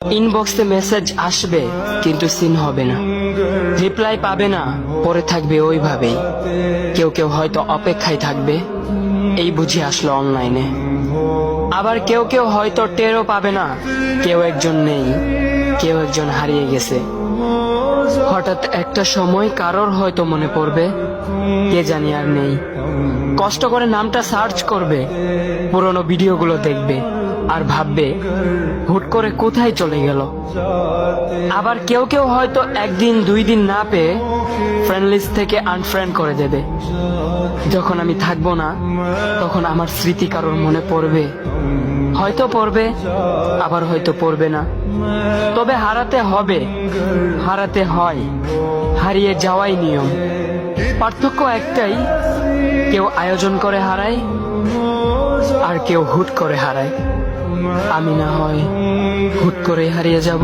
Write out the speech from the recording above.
ইনবক্সে মেসেজ আসবে কিন্তু সিন হবে না, রিপ্লাই পাবে না, পরে থাকবে ওইভাবেই। কেউ কেউ হয়তো অপেক্ষায় থাকবে, এই বুঝি আসলো অনলাইনে। আবার কেউ কেউ হয়তো টেরও পাবে না, কেউ একজন নেই, কেউ একজন হারিয়ে গেছে। হঠাৎ একটা সময় কারোর হয়তো মনে পড়বে, কে জানি আর নেই। কষ্ট করে নামটা সার্চ করবে, পুরনো ভিডিওগুলো দেখবে আর ভাববে হুট করে কোথায় চলে গেল। আবার কেউ কেউ হয়তো একদিন দুই দিন না পেয়ে ফ্রেন্ড লিস্ট থেকে আনফ্রেন্ড করে দেবে। যখন আমি থাকবো না তখন আমার স্মৃতি কারোর মনে পড়বে, হয়তো পড়বে, আবার হয়তো পড়বে না। তবে হারাতে হবে, হারাতে হয়, হারিয়ে যাওয়াই নিয়ম। পার্থক্য একটাই, কেউ আয়োজন করে হারায় আর কেউ হুট করে হারায়। আমি না হয় হুট করে হারিয়ে যাব।